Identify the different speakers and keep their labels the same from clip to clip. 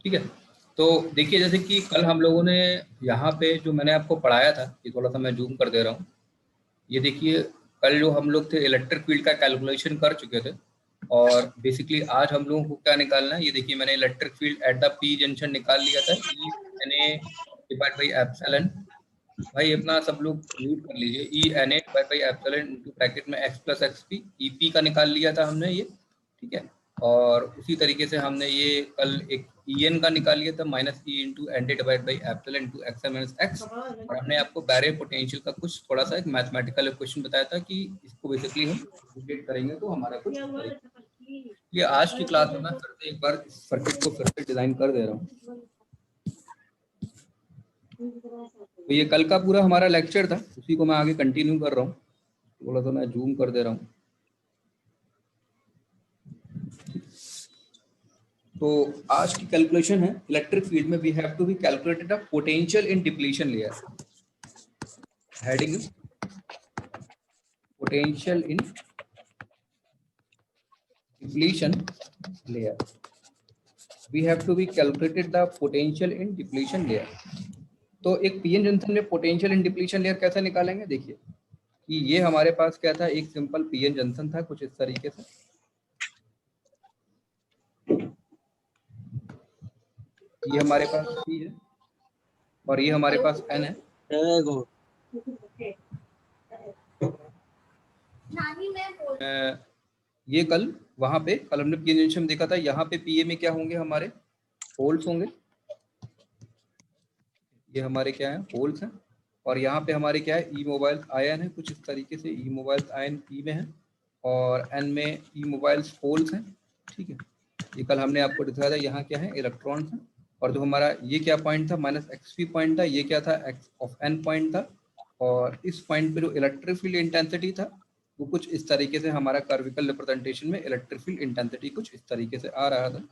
Speaker 1: ठीक है। तो देखिए जैसे कि कल हम लोगों ने यहाँ पे जो मैंने आपको पढ़ाया था, ये थोड़ा सा मैं जूम कर दे रहा हूँ। ये देखिए कल जो हम लोग थे इलेक्ट्रिक फील्ड का कैलकुलेशन कर चुके थे, और बेसिकली आज हम लोगों को क्या निकालना है, ये देखिए मैंने electric field at the P junction निकाल लिया था, E N A divide by epsilon. भाई अपना सब लोग म्यूट कर लीजिए, E N A divide by epsilon into bracket में X plus X P, E P का निकाल लिया था हमने ये। ठीक है। और उसी तरीके से हमने ये कल एक ई एन का निकाल लिया था, minus E into N D divide by epsilon into x minus X. और हमने आपको बैरियर पोटेंशियल का कुछ थोड़ा सा एक मैथमेटिकल इक्वेशन बताया था कि इसको बेसिकली हम इंटीग्रेट करेंगे तो हमारा कुछ ये आज की क्लास में मैं फिर से एक बार इस सर्किट को फिर से डिजाइन कर दे रहा हूँ। तो ये कल का पूरा हमारा लेक्चर था, उसी को मैं आगे कंटिन्यू कर रहा हूँ। थोड़ा सा मैं जूम कर दे रहा हूँ। तो आज की कैलकुलेशन है इलेक्ट्रिक फील्ड में we have to be calculated a potential in depletion layer. Heading potential in depletion layer. We have to be calculated the potential in depletion layer. तो एक पीएन जंक्शन में पोटेंशियल इन डिप्लीशन लेयर कैसे निकालेंगे, देखिए कि ये हमारे पास क्या था, एक सिंपल पीएन जंक्शन था कुछ इस तरीके से। ये हमारे पास पी है और ये हमारे पास एन है। ये कल वहां पे कल हमने पीएन जंक्शन में देखा था, यहाँ पे पीए में क्या होंगे, हमारे होल्स होंगे। ये हमारे क्या है, होल्स हैं। और यहाँ पे हमारे क्या है, ई मोबाइल आयन है कुछ इस तरीके से, ई मोबाइल आयन पी में है और एन में ई मोबाइल होल्स हैं। ठीक है। ये कल हमने आपको दिखाया था, यहाँ क्या है, इलेक्ट्रॉन्स हैं। और जो हमारा ये क्या पॉइंट था, माइनस एक्स पी पॉइंट था, ये क्या था, एक्स ऑफ एन पॉइंट था। और इस पॉइंट पे जो इलेक्ट्रिक फील्ड इंटेंसिटी था वो कुछ इस तरीके से हमारा कर्विकल रिप्रेजेंटेशन में इलेक्ट्रिक फील्ड इंटेंसिटी कुछ इस तरीके से आ रहा था।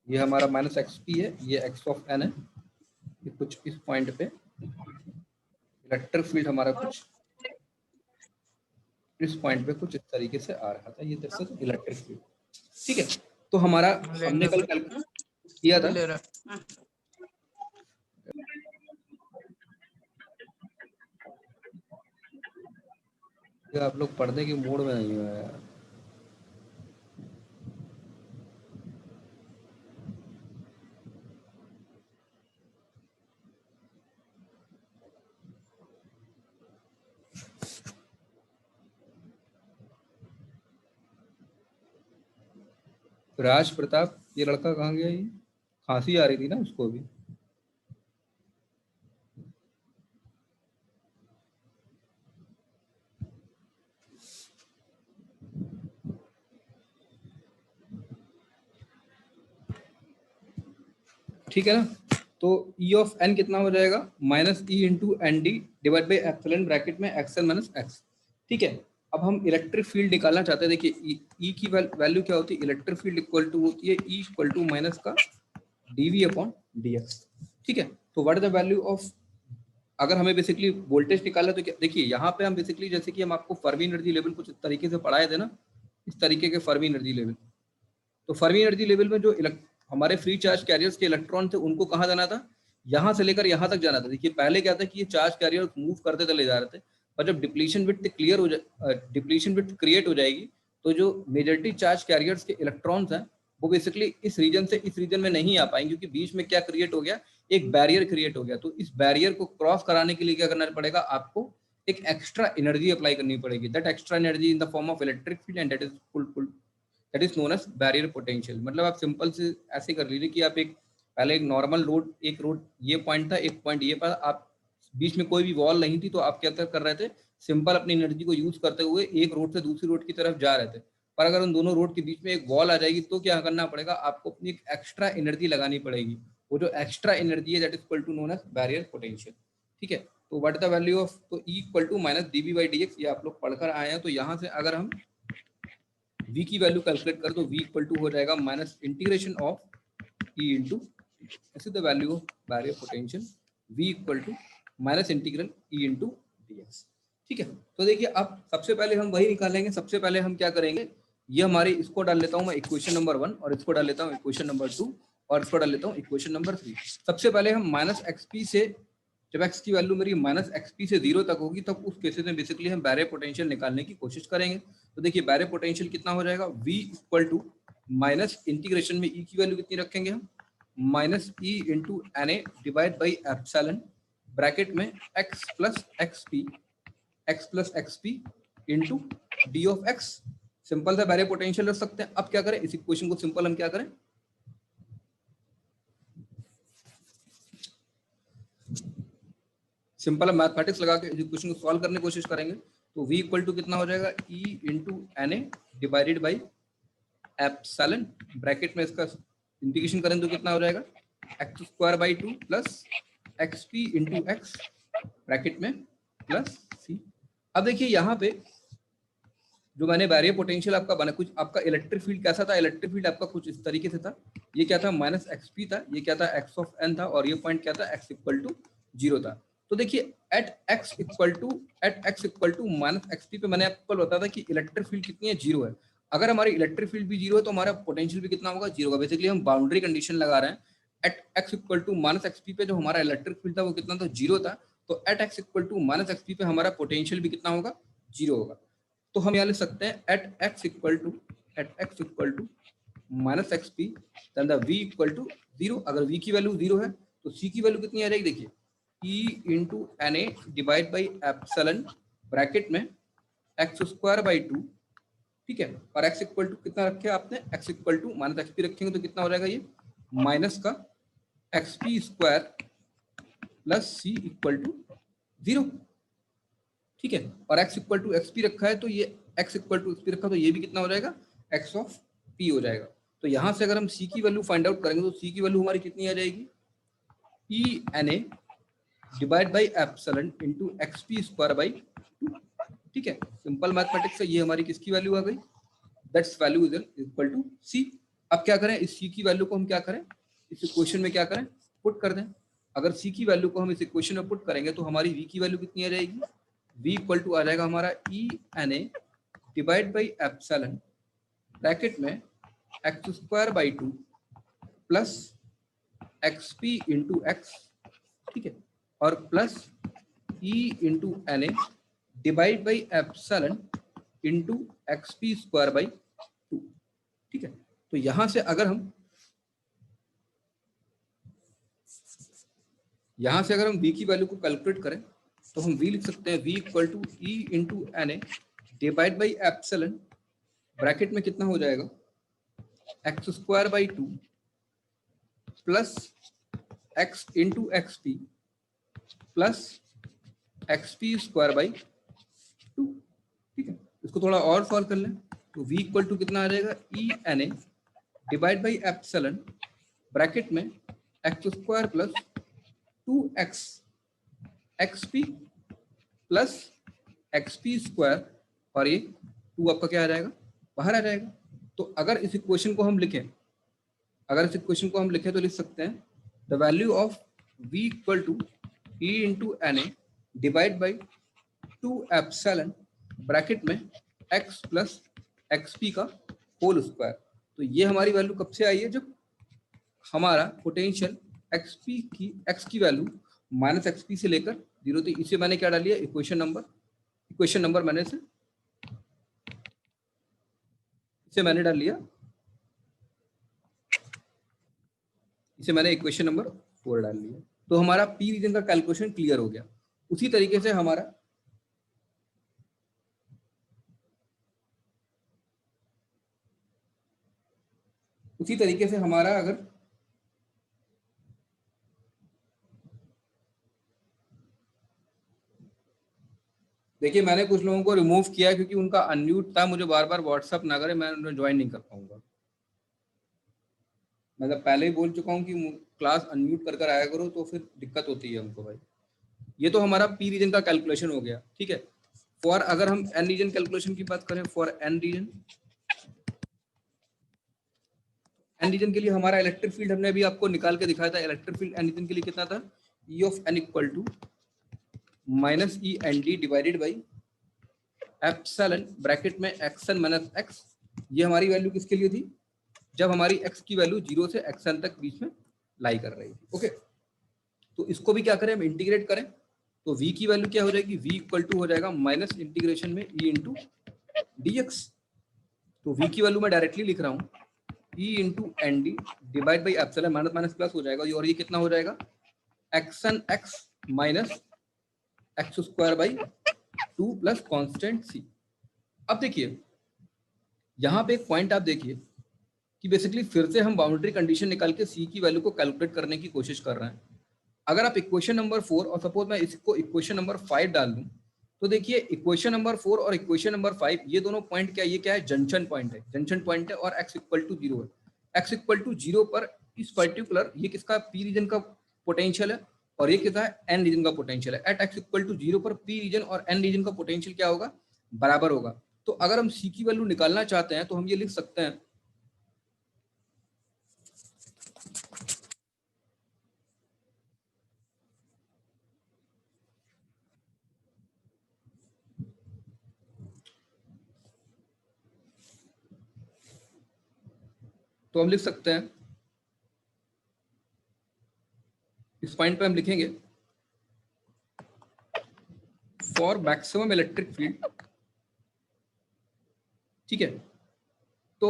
Speaker 1: ये हमारा माइनस एक्स पी है, ये एक्स ऑफ एन है, ये कुछ इस पॉइंट पे इलेक्ट्रिक फील्ड हमारा कुछ इस पॉइंट पे कुछ इस तरीके से आ रहा था, ये दरअसल इलेक्ट्रिक फील्ड। ठीक है। तो हमारा हमने कल कैलकुलेट किया था। आप लोग पढ़ने के मूड में नहीं हो यार। राज प्रताप, ये लड़का कहाँ गया, ये खांसी आ रही थी ना उसको भी। ठीक है ना। तो ई ऑफ एन कितना हो जाएगा, minus E into N D divide by epsilon bracket में एक्स एन माइनस एक्स। ठीक है। अब हम इलेक्ट्रिक फील्ड निकालना चाहते हैं। देखिए ई की वैल्यू क्या होती है, इलेक्ट्रिक फील्ड इक्वल टू होती है ई इक्वल टू माइनस का डीवी अपॉन डीएक्स। ठीक है। तो what is the value of, अगर हमें बेसिकली वोल्टेज निकालना तो क्या, देखिए यहाँ पे हम बेसिकली जैसे कि हम आपको फर्मी एनर्जी लेवल कुछ इस तरीके से पढ़ाए थे ना, इस तरीके के फर्मी एनर्जी लेवल। तो फर्मी एनर्जी लेवल में जो हमारे फ्री चार्ज कैरियर्स के इलेक्ट्रॉन थे उनको कहाँ जाना था, यहाँ से लेकर यहाँ तक जाना था। देखिए पहले क्या था कि ये चार्ज कैरियर मूव करते चले जा रहे थे, पर जब डिप्लीशन विड्थ क्लियर हो जाए, डिप्लीशन विड्थ क्रिएट हो जाएगी, तो जो मेजॉरिटी चार्ज कैरियर्स के इलेक्ट्रॉन्स हैं वो बेसिकली इस रीजन से इस रीजन में नहीं आ पाएंगे, क्योंकि बीच में क्या क्रिएट हो गया, एक बैरियर क्रिएट हो गया। तो इस बैरियर को क्रॉस कराने के लिए क्या करना पड़ेगा, आपको एक एक्स्ट्रा एनर्जी अप्लाई करनी पड़ेगी। That extra energy in the form of electric field and that is that is known as barrier potential. मतलब आप सिंपल से ऐसे कर लीजिए कि आप एक पहले एक नॉर्मल रोड, एक रोड ये पॉइंट था, एक पॉइंट ये पर, आप बीच में कोई भी वॉल नहीं थी, तो आप क्या कर रहे थे, सिंपल अपनी एनर्जी को यूज करते हुए एक रोड से दूसरी रोड की तरफ जा रहे थे। पर अगर उन दोनों रोड के बीच में एक वॉल आ जाएगी तो क्या करना पड़ेगा, आपको अपनी एक एक्स्ट्रा एनर्जी लगानी पड़ेगी। वो जो एक्स्ट्रा एनर्जी है that is equal to known as barrier potential. ठीक है। तो what is the value of, तो E equal to minus DB by D X, ये आप लोग पढ़कर आए हैं। तो यहाँ से अगर हम v की वैल्यू कैलकुलेट कर, तो v इक्वल टू हो जाएगा minus integration of e into, this is the value of barrier potential, v equal to minus integral e into D X. ठीक है। तो देखिए अब सबसे पहले हम वही निकालेंगे। सबसे पहले हम क्या करेंगे, ये हमारी इसको डाल लेता हूँ मैं इक्वेशन नंबर 1 और इसको डाल लेता हूँ इक्वेशन नंबर 2 और इसको डाल लेता हूँ इक्वेशन नंबर 3। सबसे पहले हम माइनस एक्सपी से, जब एक्स की वैल्यू मेरी माइनस एक्सपी से 0 तक होगी तब उस केसेस में बेसिकली हम बैरियर पोटेंशियल निकालने की कोशिश करेंगे। तो देखिए बैरियर पोटेंशियल कितना हो जाएगा, v equal to minus integration में e की वैल्यू कितनी रखेंगे हम, minus E into N A divide by epsilon bracket में x plus XP into D of X. Simple सा बैरियर पोटेंशियल रख सकते हैं। अब क्या करें, इस इक्वेशन को सिंपल हम क्या करें, सिंपल मैथमेटिक्स लगा के इस इक्वेशन को सॉल्व करने की कोशिश करेंगे। तो v इक्वल टू कितना हो जाएगा, e into N A divided by epsilon bracket में इसका इंटीग्रेशन करें तो कितना हो जाएगा, x square by 2 plus XP into X bracket में प्लस सी। अब देखिए यहाँ पे जो मैंने बैरियर पोटेंशियल आपका बना, कुछ आपका इलेक्ट्रिक फील्ड कैसा था, इलेक्ट्रिक फील्ड आपका कुछ इस तरीके से था। ये क्या था, माइनस एक्सपी था, ये क्या था, एक्स ऑफ एन था, और ये पॉइंट क्या था, एक्स इक्वल टू 0 था। तो देखिए at X equal to minus XP पे मैंने आपको बताया था कि इलेक्ट्रिक फील्ड कितनी है, 0 है। अगर हमारी इलेक्ट्रिक फील्ड भी 0 है तो हमारा पोटेंशियल भी कितना होगा, 0 होगा। बेसिकली हम बाउंड्री कंडीशन लगा रहे हैं। At X equal to minus XP पे जो हमारा इलेक्ट्रिक फील्ड था वो कितना था, 0 था। तो at X equal to minus XP पे हमारा पोटेंशियल भी कितना होगा, 0 होगा। तो हम यहाँ लिख सकते हैं at X equal to minus XP then the v equal to 0। अगर v की वैल्यू 0 है तो c की वैल्यू कितनी आ जाएगी, देखिए e into N A divide by epsilon bracket में एक्स स्क्वायर बाई 2, ठीक है। और x इक्वल टू कितना रखे आपने, x equal to minus XP रखेंगे तो कितना हो जाएगा, ये माइनस का XP square plus c equal to 0, ठीक है। और x इक्वल टू एक्सपी रखा है तो ये x इक्वल टू एक्सपी रखा तो ये भी कितना हो जाएगा, x ऑफ p हो जाएगा। तो यहाँ से अगर हम c की वैल्यू फाइंड आउट करेंगे तो c की वैल्यू हमारी कितनी आ जाएगी, E N A divide by epsilon into XP square by 2, ठीक है। सिंपल मैथमेटिक्स से ये हमारी किसकी वैल्यू आ गई, that's value is equal to c। अब क्या करें, इस c की वैल्यू को हम क्या करें, इस इक्वेशन में क्या करें, पुट कर दें। अगर c की वैल्यू को हम इस इक्वेशन में पुट करेंगे तो हमारी v की वैल्यू कितनी आ जाएगी, v इक्वल टू आ जाएगा हमारा E N A divide by epsilon bracket में X square by 2 plus XP into X, ठीक है, और plus E into N A divide by epsilon into XP square by 2, ठीक है। तो यहां से अगर हम v की वैल्यू को कैलकुलेट करें तो हम v लिख सकते हैं, v equal to e into N A divide by epsilon bracket में कितना हो जाएगा, x square by 2 plus x into x p plus XP square by 2, ठीक है। इसको थोड़ा और सॉल्व कर लें तो v इक्वल टू कितना आ जाएगा, E N A divide by epsilon bracket में X square plus 2x X P plus XP square, और ये 2 आपका क्या आ जाएगा, बाहर आ जाएगा। तो अगर इस इक्वेशन को हम लिखें तो लिख सकते हैं the value of v equal to e into N A divide by 2 epsilon bracket में x प्लस एक्सपी का होल स्क्वायर। तो ये हमारी वैल्यू कब से आई है, जब हमारा पोटेंशियल x की वैल्यू माइनस एक्सपी से लेकर 0 थी। इसे मैंने क्या डाल लिया, इक्वेशन नंबर मैंने डाल लिया, इसे मैंने इक्वेशन नंबर 4 डाल लिया। तो हमारा पी रीजन का कैलकुलेशन क्लियर हो गया। उसी तरीके से हमारा अगर देखिए मैंने कुछ लोगों को रिमूव किया क्योंकि उनका अनम्यूट था, मुझे बार बार व्हाट्सअप ना करे, मैं उन्हें ज्वाइन नहीं कर पाऊंगा। मैं तो पहले ही बोल चुका हूँ कि क्लास अनम्यूट कर आया करो, तो फिर दिक्कत होती है हमको भाई। ये तो हमारा पी रीजन का कैलकुलेशन हो गया, ठीक है। फॉर अगर हम एन रीजन कैलकुलेशन की बात करें, फॉर एन रीजन के लिए हमारा इलेक्ट्रिक फील्ड हमने अभी आपको निकाल के दिखाया था। इलेक्ट्रिक फील्ड एन रीजन के लिए कितना था, e of N equal to minus e N D divided by epsilon bracket में एक्सन माइनस एक्स, ये हमारी वैल्यू किसके लिए थी, जब हमारी एक्स की वैल्यू 0 से एक्सन तक बीच में लाई कर रही थी। ओके, तो इसको भी क्या करें, हम इंटीग्रेट करें, तो v की वैल्यू क्या हो जाएगी, v इक्वल टू हो जाएगा माइनस इंटीग्रेशन में e इंटू dx। तो v की वैल्यू मैं डायरेक्टली लिख रहा हूँ e into N D divide by epsilon, minus minus plus हो जाएगा, और ये कितना हो जाएगा, X N X minus X square by 2 plus constant C. अब देखिए यहाँ पे एक पॉइंट आप देखिए कि बेसिकली फिर से हम बाउंड्री कंडीशन निकाल के सी की वैल्यू को कैलकुलेट करने की कोशिश कर रहे हैं। अगर आप इक्वेशन नंबर 4 और सपोज मैं इसको इक्वेशन नंबर 5 डाल दूं, तो देखिए इक्वेशन नंबर 4 और इक्वेशन नंबर 5 ये दोनों पॉइंट क्या, ये क्या है, जंक्शन पॉइंट है, जंक्शन पॉइंट है, और x इक्वल टू 0 है। x इक्वल टू 0 पर इस पर्टिकुलर ये किसका, p रीजन का पोटेंशियल है, और ये कितना है, n रीजन का पोटेंशियल है। एट x इक्वल टू 0 पर p रीजन और n रीजन का पोटेंशियल क्या होगा, बराबर होगा। तो अगर हम c की वैल्यू निकालना चाहते हैं तो हम ये लिख सकते हैं, तो हम लिख सकते हैं, इस पॉइंट पे हम लिखेंगे फॉर मैक्सिमम इलेक्ट्रिक फील्ड, ठीक है। तो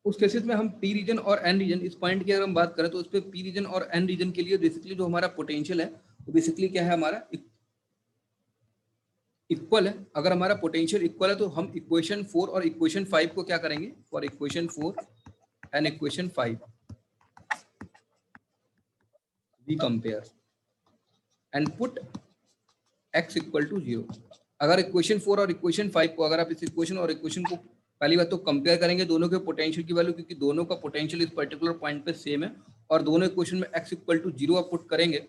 Speaker 1: उस केसेस में हम पी रीजन और एन रीजन, इस पॉइंट की अगर हम बात करें तो उस पर पी रीजन और एन रीजन के लिए बेसिकली जो हमारा पोटेंशियल है वो बेसिकली क्या है, हमारा इक्वल है। अगर हमारा पोटेंशियल इक्वल है तो हम इक्वेशन 4 और इक्वेशन 5 को क्या करेंगे, for equation 4 and equation 5 we compare and put x equal to 0। अगर इक्वेशन 4 और इक्वेशन 5 को, अगर आप इस इक्वेशन और इक्वेशन को पहली बात तो कंपेयर करेंगे दोनों के पोटेंशियल की वैल्यू, क्योंकि दोनों का पोटेंशियल इस पर्टिकुलर पॉइंट पे सेम है, और दोनों इक्वेशन में x इक्वल टू 0 आप पुट करेंगे,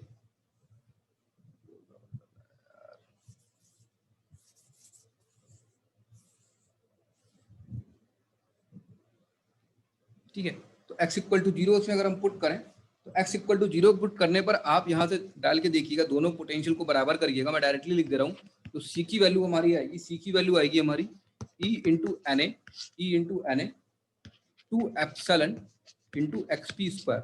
Speaker 1: ठीक है। तो x इक्वल टू 0 उसमें अगर हम पुट करें तो x इक्वल टू 0 पुट करने पर आप यहाँ से डाल के देखिएगा, दोनों पोटेंशियल को बराबर करिएगा। मैं डायरेक्टली लिख दे रहा हूँ, तो c की वैल्यू हमारी आएगी, c की वैल्यू आएगी हमारी e into N A two epsilon into XP square.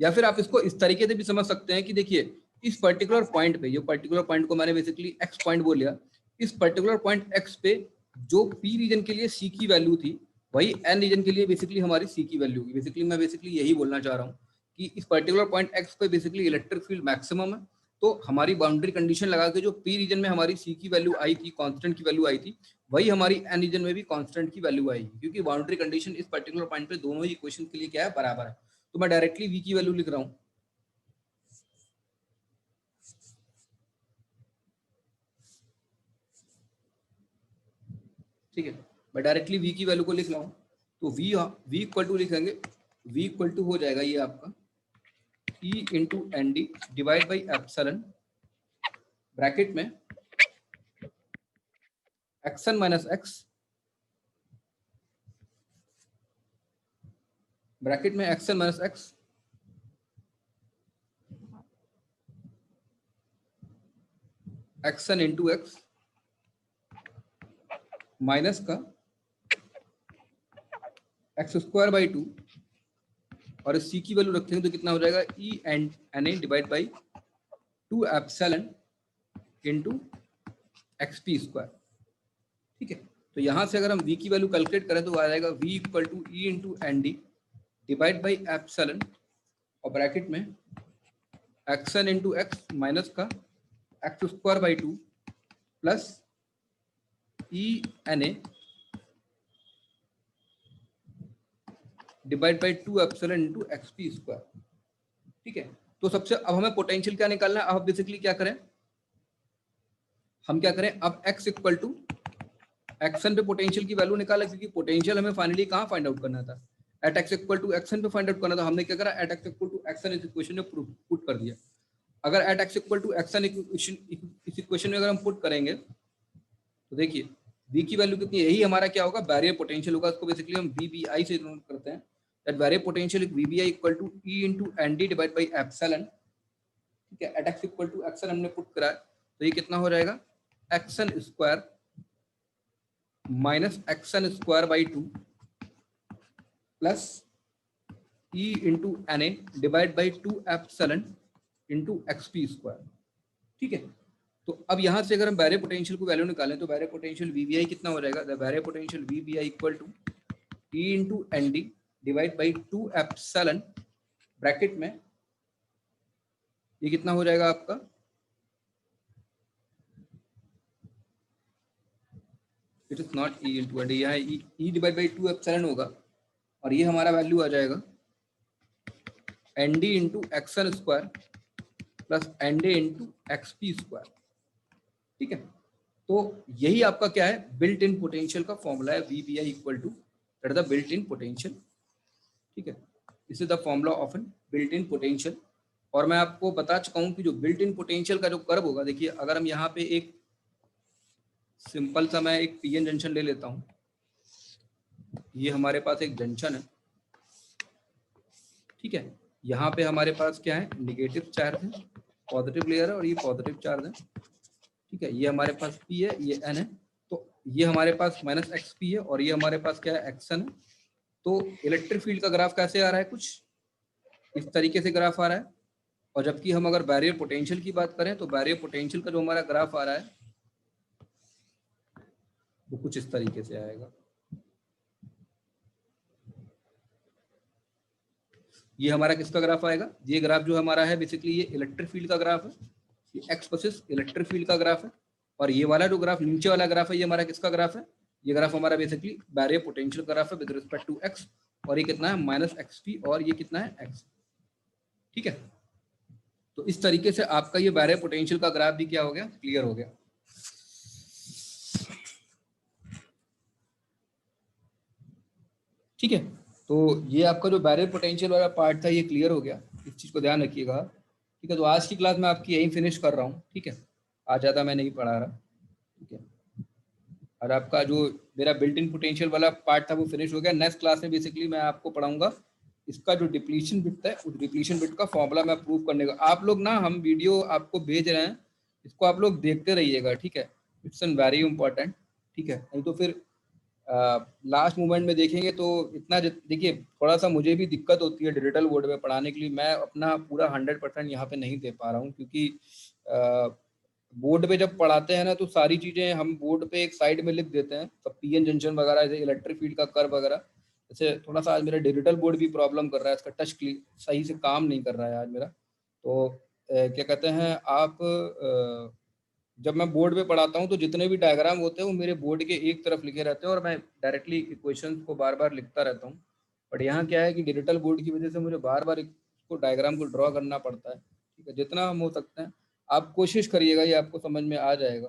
Speaker 1: या फिर आप इसको इस तरीके से भी समझ सकते हैं कि देखिए इस पर्टिकुलर पॉइंट पे, ये पर्टिकुलर पॉइंट को मैंने बेसिकली एक्स पॉइंट बोल लिया, इस पर्टिकुलर पॉइंट एक्स पे जो पी रीजन के लिए सी की वैल्यू थी वही एन रीजन के लिए बेसिकली हमारी सी की वैल्यू होगी। बेसिकली मैं यही बोलना चाह रहा हूँ कि इस पर्टिकुलर पॉइंट एक्स पे बेसिकली इलेक्ट्रिक फील्ड मैक्सिमम है, तो हमारी बाउंड्री कंडीशन लगा के जो पी रीजन में हमारी सी की वैल्यू आई थी, कांस्टेंट की वैल्यू आई थी, वही हमारी एन रीजन में भी कांस्टेंट की वैल्यू आएगी, क्योंकि बाउंड्री कंडीशन इस पर्टिकुलर पॉइंट पे दोनों ही इक्वेशन के लिए क्या है, बराबर है। तो मैं डायरेक्टली वी की वैल्यू लिख रहा हूँ, ठीक है। मैं डायरेक्टली v की वैल्यू को लिख रहा हूँ, तो v इक्वल टू लिखेंगे, v इक्वल टू हो जाएगा ये आपका e into N D divide by epsilon bracket में एक्सन माइनस एक्स, ब्रैकेट में x n minus x x n into x minus का एक्स स्क्वायर बाई 2, और इस c की वैल्यू रखेंगे तो कितना हो जाएगा, e and N A divide by 2 epsilon into XP square, ठीक है। तो यहाँ से अगर हम v की वैल्यू कैलकुलेट करें तो आ जाएगा v equal to e into N D divide by epsilon और ब्रैकेट में एक्सन इंटू एक्स माइनस का x square by 2 plus e N A divide by 2 epsilon into x p square, ठीक है। तो सबसे अब हमें पोटेंशियल क्या निकालना है, अब बेसिकली क्या करें, हम क्या करें, अब x इक्वल टू एक्सन पे पोटेंशियल की वैल्यू निकाला, क्योंकि पोटेंशियल हमें फाइनली कहाँ फाइंड आउट करना था, at x equal to x n पे फाइंड आउट करना था। हमने क्या करा, at x equal to x n इस इक्वेशन में पुट कर दिया। अगर at x equal to x n इस इक्वेशन में अगर हम पुट करेंगे तो देखिए v की वैल्यू कितनी है, यही हमारा क्या होगा, बैरियर पोटेंशियल होगा। इसको बेसिकली हम VBI से डिनोट करते हैं, that barrier potential VBI equal to E into N D divide by epsilon, ठीक है। At x equal to x n हमने पुट करा, तो ये कितना हो जाएगा, x n square minus x n square by 2 plus E into N A divide by 2 epsilon into XP square. ठीक है, तो अब यहाँ से अगर हम बैरियर पोटेंशियल को वैल्यू निकालें तो बैरियर पोटेंशियल वीबीआई कितना हो जाएगा, the barrier potential V B I equal to e into N D divide by 2 epsilon bracket में ये कितना हो जाएगा आपका, it is not e into N D, यहाँ ई डिवाइड बाई 2 एप्सिलॉन होगा और ये हमारा वैल्यू आ जाएगा N D into x n square plus N D into XP square. ठीक है, तो यही आपका क्या है, बिल्ट इन पोटेंशियल का फॉर्मूला है, V I equal to that is the built in potential. ठीक है, this is the formula of an built in potential. और मैं आपको बता चुका हूं कि जो बिल्ट इन पोटेंशियल का जो कर्व होगा, देखिए अगर हम यहाँ पे एक सिंपल सा मैं एक पीएन जंक्शन ले लेता हूं, ये हमारे पास एक जंक्शन है। ठीक है, यहाँ पे हमारे पास क्या है, निगेटिव चार्ज है, पॉजिटिव लेयर है और ये पॉजिटिव चार्ज है। ठीक है, ये हमारे पास P है, ये N है, तो ये हमारे पास माइनस एक्स पी है और ये हमारे पास क्या है, एक्सन है। तो इलेक्ट्रिक फील्ड का ग्राफ कैसे आ रहा है, कुछ इस तरीके से ग्राफ आ रहा है। और जबकि हम अगर बैरियर पोटेंशियल की बात करें तो बैरियर पोटेंशियल का जो हमारा ग्राफ आ रहा है वो कुछ इस तरीके से आएगा। ये हमारा किसका ग्राफ आएगा, ये ग्राफ जो हमारा है बेसिकली ये इलेक्ट्रिक फील्ड का ग्राफ है, ये एक्स वर्सेस इलेक्ट्रिक फील्ड का ग्राफ है। और ये वाला जो ग्राफ नीचे वाला ग्राफ है ये हमारा किसका ग्राफ है, ये ग्राफ हमारा बेसिकली बैरियर पोटेंशियल ग्राफ है विद रिस्पेक्ट टू एक्स, और ये कितना है माइनस एक्स पी और ये कितना है एक्स। ठीक है, तो इस तरीके से आपका ये बैरियर पोटेंशियल का ग्राफ भी क्या हो गया, क्लियर हो गया। ठीक है, तो ये आपका जो बैरियर पोटेंशियल वाला पार्ट था ये क्लियर हो गया, इस चीज़ को ध्यान रखिएगा। ठीक है, तो आज की क्लास में आपकी यहीं फिनिश कर रहा हूँ। ठीक है, आज ज़्यादा मैं नहीं पढ़ा रहा। ठीक है, और आपका जो मेरा बिल्ट इन पोटेंशियल वाला पार्ट था वो फिनिश हो गया। नेक्स्ट क्लास में बेसिकली मैं आपको पढ़ाऊंगा इसका जो डिप्लीशन बिट है, उस डिप्लीशन बिट का फॉर्मूला मैं प्रूव करने का। आप लोग ना, हम वीडियो आपको भेज रहे हैं, इसको आप लोग देखते रहिएगा। ठीक है, इट्स एन वेरी इंपॉर्टेंट। ठीक है, नहीं तो फिर लास्ट मोमेंट में देखेंगे तो इतना, देखिए थोड़ा सा मुझे भी दिक्कत होती है डिजिटल बोर्ड में पढ़ाने के लिए। मैं अपना पूरा 100% यहाँ पे नहीं दे पा रहा हूँ, क्योंकि बोर्ड पे जब पढ़ाते हैं ना तो सारी चीज़ें हम बोर्ड पे एक साइड में लिख देते हैं, सब पीएन जंक्शन वगैरह, जैसे इलेक्ट्रिक फील्ड का कर्व वगैरह। जैसे थोड़ा सा आज मेरा डिजिटल बोर्ड भी प्रॉब्लम कर रहा है, इसका टच सही से काम नहीं कर रहा है आज मेरा। तो क्या कहते हैं आप, जब मैं बोर्ड पे पढ़ाता हूँ तो जितने भी डायग्राम होते हैं वो मेरे बोर्ड के एक तरफ लिखे रहते हैं और मैं डायरेक्टली इक्वेशंस को बार बार लिखता रहता हूँ। बट यहाँ क्या है कि डिजिटल बोर्ड की वजह से मुझे बार बार इसको डायग्राम को ड्रॉ करना पड़ता है। ठीक है, जितना हम हो सकते हैं आप कोशिश करिएगा, ये आपको समझ में आ जाएगा।